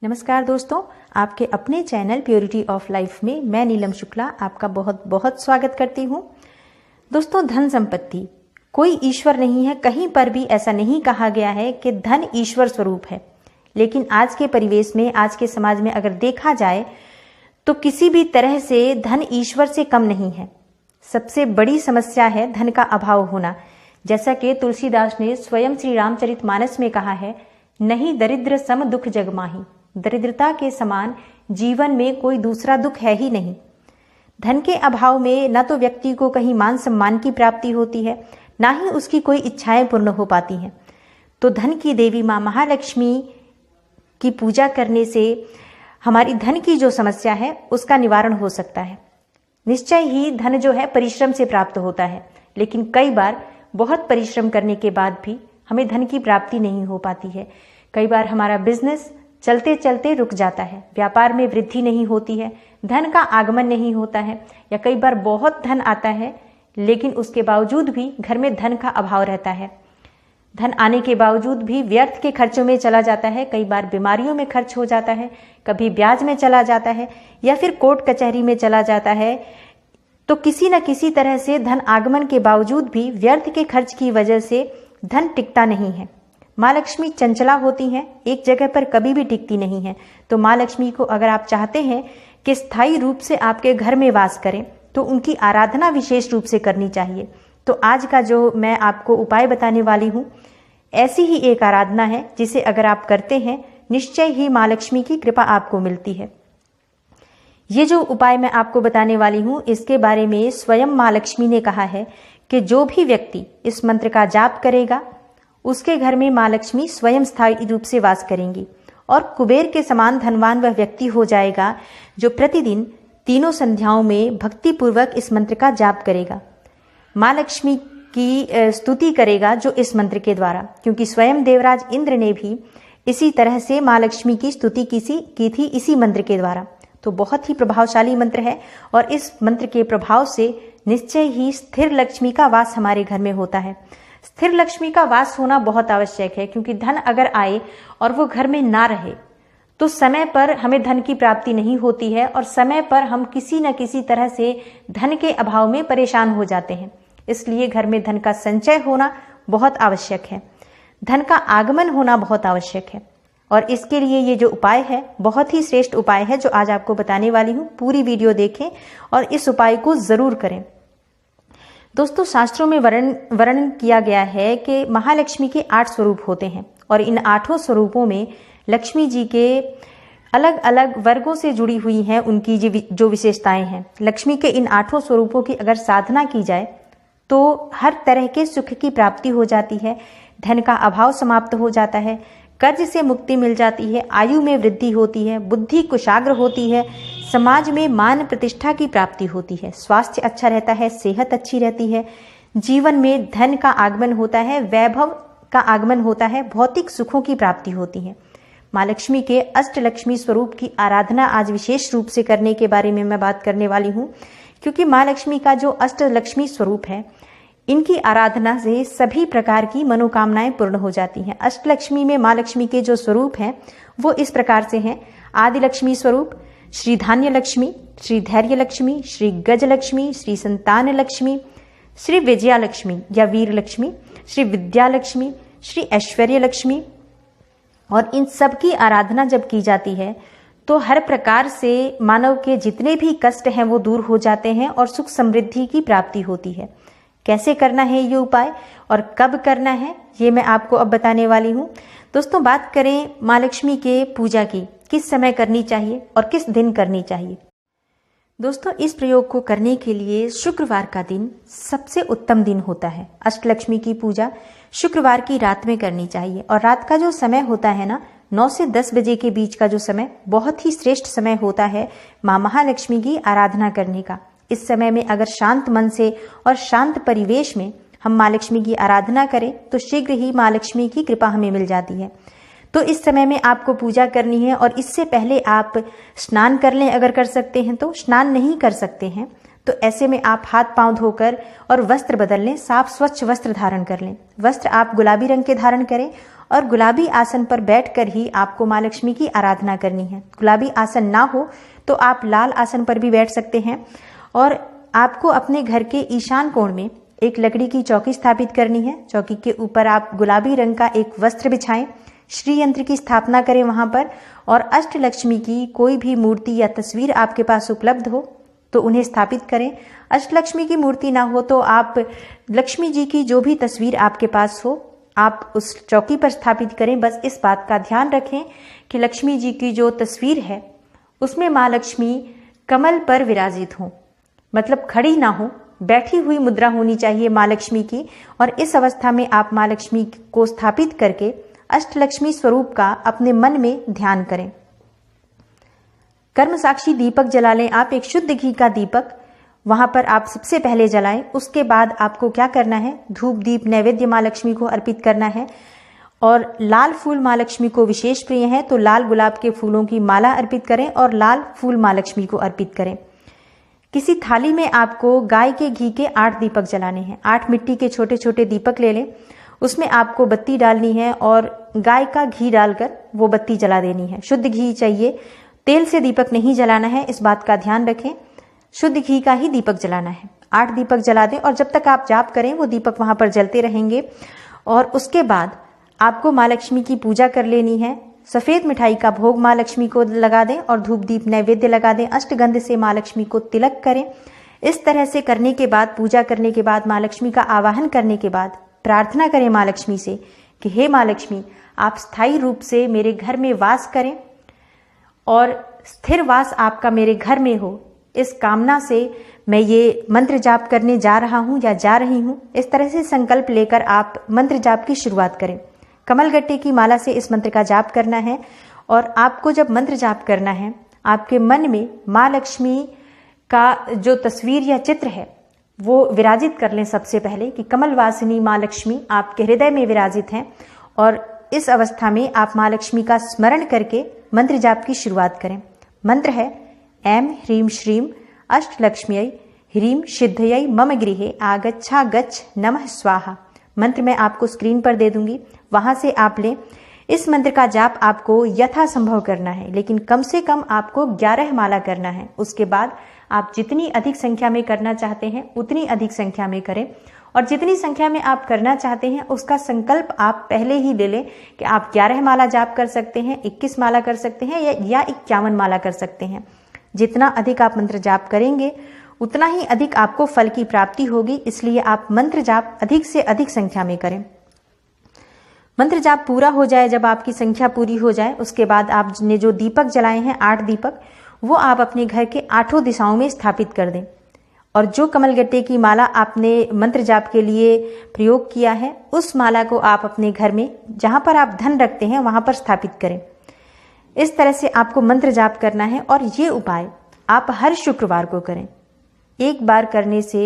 नमस्कार दोस्तों, आपके अपने चैनल प्योरिटी ऑफ लाइफ में मैं नीलम शुक्ला आपका बहुत बहुत स्वागत करती हूँ। दोस्तों, धन संपत्ति कोई ईश्वर नहीं है। कहीं पर भी ऐसा नहीं कहा गया है कि धन ईश्वर स्वरूप है। लेकिन आज के परिवेश में, आज के समाज में अगर देखा जाए तो किसी भी तरह से धन ईश्वर से कम नहीं है। सबसे बड़ी समस्या है धन का अभाव होना। जैसा कि तुलसीदास ने स्वयं श्री रामचरितमानस में कहा है, नहीं दरिद्र सम दुख जग माही। दरिद्रता के समान जीवन में कोई दूसरा दुख है ही नहीं। धन के अभाव में न तो व्यक्ति को कहीं मान सम्मान की प्राप्ति होती है, ना ही उसकी कोई इच्छाएं पूर्ण हो पाती हैं। तो धन की देवी माँ महालक्ष्मी की पूजा करने से हमारी धन की जो समस्या है उसका निवारण हो सकता है। निश्चय ही धन जो है परिश्रम से प्राप्त होता है, लेकिन कई बार बहुत परिश्रम करने के बाद भी हमें धन की प्राप्ति नहीं हो पाती है। कई बार हमारा बिजनेस चलते चलते रुक जाता है, व्यापार में वृद्धि नहीं होती है, धन का आगमन नहीं होता है, या कई बार बहुत धन आता है लेकिन उसके बावजूद भी घर में धन का अभाव रहता है। धन आने के बावजूद भी व्यर्थ के खर्चों में चला जाता है। कई बार बीमारियों में खर्च हो जाता है, कभी ब्याज में चला जाता है, या फिर कोर्ट कचहरी में चला जाता है। तो किसी न किसी तरह से धन आगमन के बावजूद भी व्यर्थ के खर्च की वजह से धन टिकता नहीं है। माँ लक्ष्मी चंचला होती हैं, एक जगह पर कभी भी टिकती नहीं है। तो माँ लक्ष्मी को अगर आप चाहते हैं कि स्थायी रूप से आपके घर में वास करें तो उनकी आराधना विशेष रूप से करनी चाहिए। तो आज का जो मैं आपको उपाय बताने वाली हूँ, ऐसी ही एक आराधना है जिसे अगर आप करते हैं निश्चय ही माँ लक्ष्मी की कृपा आपको मिलती है। ये जो उपाय मैं आपको बताने वाली हूँ, इसके बारे में स्वयं माँ लक्ष्मी ने कहा है कि जो भी व्यक्ति इस मंत्र का जाप करेगा उसके घर में माँ लक्ष्मी स्वयं स्थायी रूप से वास करेंगी और कुबेर के समान धनवान वह व्यक्ति हो जाएगा जो प्रतिदिन तीनों संध्याओं में भक्ति पूर्वक इस मंत्र का जाप करेगा, माँ लक्ष्मी की स्तुति करेगा जो इस मंत्र के द्वारा, क्योंकि स्वयं देवराज इंद्र ने भी इसी तरह से माँ लक्ष्मी की स्तुति की थी इसी मंत्र के द्वारा। तो बहुत ही प्रभावशाली मंत्र है और इस मंत्र के प्रभाव से निश्चय ही स्थिर लक्ष्मी का वास हमारे घर में होता है। स्थिर लक्ष्मी का वास होना बहुत आवश्यक है, क्योंकि धन अगर आए और वो घर में ना रहे तो समय पर हमें धन की प्राप्ति नहीं होती है और समय पर हम किसी न किसी तरह से धन के अभाव में परेशान हो जाते हैं। इसलिए घर में धन का संचय होना बहुत आवश्यक है, धन का आगमन होना बहुत आवश्यक है। और इसके लिए ये जो उपाय है बहुत ही श्रेष्ठ उपाय है जो आज आपको बताने वाली हूँ। पूरी वीडियो देखें और इस उपाय को जरूर करें। दोस्तों, शास्त्रों में वर्णन किया गया है कि महालक्ष्मी के 8 स्वरूप होते हैं और इन 8 स्वरूपों में लक्ष्मी जी के अलग अलग वर्गों से जुड़ी हुई हैं उनकी जो विशेषताएं हैं। लक्ष्मी के इन 8 स्वरूपों की अगर साधना की जाए तो हर तरह के सुख की प्राप्ति हो जाती है, धन का अभाव समाप्त हो जाता है, कर्ज से मुक्ति मिल जाती है, आयु में वृद्धि होती है, बुद्धि कुशाग्र होती है, समाज में मान प्रतिष्ठा की प्राप्ति होती है, स्वास्थ्य अच्छा रहता है, सेहत अच्छी रहती है, जीवन में धन का आगमन होता है, वैभव का आगमन होता है, भौतिक सुखों की प्राप्ति होती है। माँ लक्ष्मी के अष्टलक्ष्मी स्वरूप की आराधना आज विशेष रूप से करने के बारे में मैं बात करने वाली हूँ, क्योंकि माँ लक्ष्मी का जो अष्टलक्ष्मी स्वरूप है, इनकी आराधना से सभी प्रकार की मनोकामनाएं पूर्ण हो जाती हैं। अष्टलक्ष्मी में माँ लक्ष्मी के जो स्वरूप हैं वो इस प्रकार से हैं। आदि लक्ष्मी स्वरूप श्री धान्य लक्ष्मी, श्री धैर्य लक्ष्मी, श्री गज लक्ष्मी, श्री संतान लक्ष्मी, श्री विजया लक्ष्मी या वीर लक्ष्मी, श्री विद्या लक्ष्मी, श्री ऐश्वर्य लक्ष्मी। और इन सब की आराधना जब की जाती है तो हर प्रकार से मानव के जितने भी कष्ट हैं वो दूर हो जाते हैं और सुख समृद्धि की प्राप्ति होती है। कैसे करना है ये उपाय और कब करना है ये मैं आपको अब बताने वाली हूँ। दोस्तों, बात करें माँ लक्ष्मी के पूजा की, किस समय करनी चाहिए और किस दिन करनी चाहिए। दोस्तों, इस प्रयोग को करने के लिए शुक्रवार का दिन सबसे उत्तम दिन होता है। अष्टलक्ष्मी की पूजा शुक्रवार की रात में करनी चाहिए और रात का जो समय होता है ना, 9 से 10 बजे के बीच का जो समय बहुत ही श्रेष्ठ समय होता है माँ महालक्ष्मी की आराधना करने का। इस समय में अगर शांत मन से और शांत परिवेश में हम माँ लक्ष्मी की आराधना करें तो शीघ्र ही माँ लक्ष्मी की कृपा हमें मिल जाती है। तो इस समय में आपको पूजा करनी है और इससे पहले आप स्नान कर लें, अगर कर सकते हैं तो। स्नान नहीं कर सकते हैं तो ऐसे में आप हाथ पांव धोकर और वस्त्र बदल लें, साफ स्वच्छ वस्त्र धारण कर लें। वस्त्र आप गुलाबी रंग के धारण करें और गुलाबी आसन पर बैठकर ही आपको माँ लक्ष्मी की आराधना करनी है। गुलाबी आसन ना हो तो आप लाल आसन पर भी बैठ सकते हैं और आपको अपने घर के ईशान कोण में एक लकड़ी की चौकी स्थापित करनी है। चौकी के ऊपर आप गुलाबी रंग का एक वस्त्र बिछाएं, श्री यंत्र की स्थापना करें वहां पर, और अष्टलक्ष्मी की कोई भी मूर्ति या तस्वीर आपके पास उपलब्ध हो तो उन्हें स्थापित करें। अष्टलक्ष्मी की मूर्ति ना हो तो आप लक्ष्मी जी की जो भी तस्वीर आपके पास हो आप उस चौकी पर स्थापित करें। बस इस बात का ध्यान रखें कि लक्ष्मी जी की जो तस्वीर है उसमें माँ लक्ष्मी कमल पर विराजित हो, मतलब खड़ी ना हो, बैठी हुई मुद्रा होनी चाहिए माँ लक्ष्मी की। और इस अवस्था में आप माँ लक्ष्मी को स्थापित करके अष्टलक्ष्मी स्वरूप का अपने मन में ध्यान करें। कर्म साक्षी दीपक जला लें आप, एक शुद्ध घी का दीपक वहां पर आप सबसे पहले जलाएं। उसके बाद आपको क्या करना है, धूप दीप नैवेद्य माँ लक्ष्मी को अर्पित करना है। और लाल फूल माँ लक्ष्मी को विशेष प्रिय है तो लाल गुलाब के फूलों की माला अर्पित करें और लाल फूल माँ लक्ष्मी को अर्पित करें। किसी थाली में आपको गाय के घी के 8 दीपक जलाने हैं। 8 मिट्टी के छोटे छोटे दीपक ले लें, उसमें आपको बत्ती डालनी है और गाय का घी डालकर वो बत्ती जला देनी है। शुद्ध घी चाहिए, तेल से दीपक नहीं जलाना है, इस बात का ध्यान रखें। शुद्ध घी का ही दीपक जलाना है। 8 दीपक जला दें और जब तक आप जाप करें वो दीपक वहां पर जलते रहेंगे। और उसके बाद आपको माँ लक्ष्मी की पूजा कर लेनी है। सफेद मिठाई का भोग माँ लक्ष्मी को लगा दें और धूप दीप नैवेद्य लगा दें। अष्टगंध से माँ लक्ष्मी को तिलक करें। इस तरह से करने के बाद, पूजा करने के बाद, माँ लक्ष्मी का आवाहन करने के बाद प्रार्थना करें माँ लक्ष्मी से कि हे माँ लक्ष्मी, आप स्थायी रूप से मेरे घर में वास करें और स्थिर वास आपका मेरे घर में हो। इस कामना से मैं ये मंत्र जाप करने जा रहा हूं या जा रही हूं। इस तरह से संकल्प लेकर आप मंत्र जाप की शुरुआत करें। कमलगट्टे की माला से इस मंत्र का जाप करना है और आपको जब मंत्र जाप करना है आपके मन में माँ लक्ष्मी का जो तस्वीर या चित्र है वो विराजित कर लें सबसे पहले कि कमलवासिनी माँ लक्ष्मी आपके हृदय में विराजित हैं। और इस अवस्था में आप माँ लक्ष्मी का स्मरण करके मंत्र जाप की शुरुआत करें। मंत्र है ऐं ह्रीं श्रीं अष्टलक्ष्म्यै ह्रीं सिद्धयै मम गृहे आगच्छा गच्छ नमः स्वाहा। मंत्र मैं आपको स्क्रीन पर दे दूंगी, वहां से आप लें। इस मंत्र का जाप आपको यथासंभव करना है, लेकिन कम से कम आपको 11 माला करना है। उसके बाद आप जितनी अधिक संख्या में करना चाहते हैं उतनी अधिक संख्या में करें और जितनी संख्या में आप करना चाहते हैं उसका संकल्प आप पहले ही ले लें कि आप 11 माला जाप कर सकते हैं, 21 माला कर सकते हैं या 51 माला कर सकते हैं। जितना अधिक आप मंत्र जाप करेंगे उतना ही अधिक आपको फल की प्राप्ति होगी, इसलिए आप मंत्र जाप अधिक से अधिक संख्या में करें। मंत्र जाप पूरा हो जाए, जब आपकी संख्या पूरी हो जाए, उसके बाद आपने जो दीपक जलाए हैं 8 दीपक, वो आप अपने घर के 8 दिशाओं में स्थापित कर दें। और जो कमलगट्टे की माला आपने मंत्र जाप के लिए प्रयोग किया है उस माला को आप अपने घर में जहां पर आप धन रखते हैं वहां पर स्थापित करें। इस तरह से आपको मंत्र जाप करना है और ये उपाय आप हर शुक्रवार को करें। एक बार करने से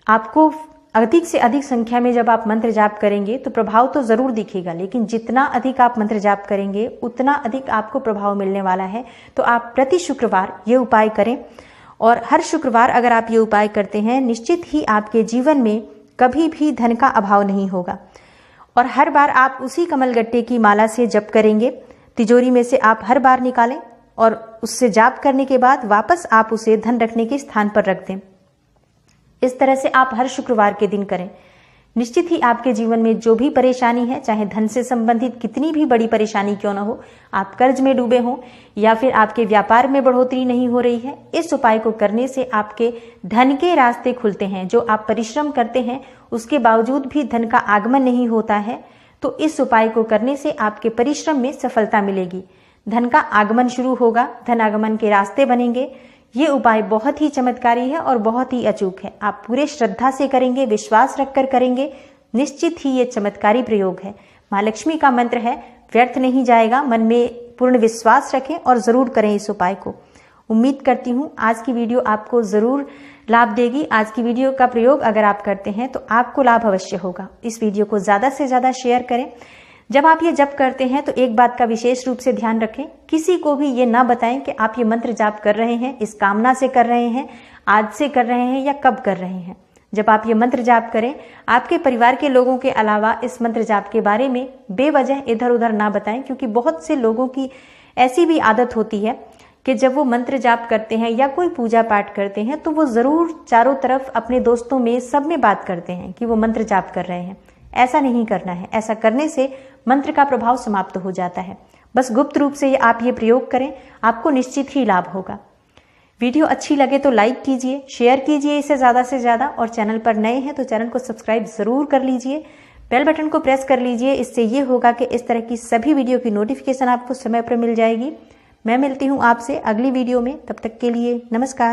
आपको अधिक से अधिक संख्या में जब आप मंत्र जाप करेंगे तो प्रभाव तो जरूर दिखेगा, लेकिन जितना अधिक आप मंत्र जाप करेंगे उतना अधिक आपको प्रभाव मिलने वाला है। तो आप प्रति शुक्रवार ये उपाय करें और हर शुक्रवार अगर आप ये उपाय करते हैं निश्चित ही आपके जीवन में कभी भी धन का अभाव नहीं होगा। और हर बार आप उसी कमलगट्टे की माला से जप करेंगे, तिजोरी में से आप हर बार निकालें और उससे जाप करने के बाद वापस आप उसे धन रखने के स्थान पर रख दें। इस तरह से आप हर शुक्रवार के दिन करें। निश्चित ही आपके जीवन में जो भी परेशानी है, चाहे धन से संबंधित कितनी भी बड़ी परेशानी क्यों ना हो, आप कर्ज में डूबे हों या फिर आपके व्यापार में बढ़ोतरी नहीं हो रही है, इस उपाय को करने से आपके धन के रास्ते खुलते हैं। जो आप परिश्रम करते हैं उसके बावजूद भी धन का आगमन नहीं होता है, तो इस उपाय को करने से आपके परिश्रम में सफलता मिलेगी, धन का आगमन शुरू होगा, धन आगमन के रास्ते बनेंगे। ये उपाय बहुत ही चमत्कारी है और बहुत ही अचूक है। आप पूरे श्रद्धा से करेंगे, विश्वास रखकर करेंगे, निश्चित ही ये चमत्कारी प्रयोग है। माँ लक्ष्मी का मंत्र है, व्यर्थ नहीं जाएगा। मन में पूर्ण विश्वास रखें और जरूर करें इस उपाय को। उम्मीद करती हूँ आज की वीडियो आपको जरूर लाभ देगी। आज की वीडियो का प्रयोग अगर आप करते हैं तो आपको लाभ अवश्य होगा। इस वीडियो को ज्यादा से ज्यादा शेयर करें, जब आप ये जप करते हैं तो एक बात का विशेष रूप से ध्यान रखें, किसी को भी ये ना बताएं कि आप ये मंत्र जाप कर रहे हैं, इस कामना से कर रहे हैं, आज से कर रहे हैं या कब कर रहे हैं। जब आप ये मंत्र जाप करें, आपके परिवार के लोगों के अलावा इस मंत्र जाप के बारे में बेवजह इधर उधर ना बताएं, क्योंकि बहुत से लोगों की ऐसी भी आदत होती है कि जब वो मंत्र जाप करते हैं या कोई पूजा पाठ करते हैं तो वो जरूर चारों तरफ अपने दोस्तों में सब में बात करते हैं कि वो मंत्र जाप कर रहे हैं। ऐसा नहीं करना है। ऐसा करने से मंत्र का प्रभाव समाप्त हो जाता है। बस गुप्त रूप से आप ये प्रयोग करें, आपको निश्चित ही लाभ होगा। वीडियो अच्छी लगे तो लाइक कीजिए, शेयर कीजिए इसे ज़्यादा से ज़्यादा, और चैनल पर नए हैं तो चैनल को सब्सक्राइब ज़रूर कर लीजिए, बेल बटन को प्रेस कर लीजिए। इससे ये होगा कि इस तरह की सभी वीडियो की नोटिफिकेशन आपको समय पर मिल जाएगी। मैं मिलती हूँ आपसे अगली वीडियो में, तब तक के लिए नमस्कार।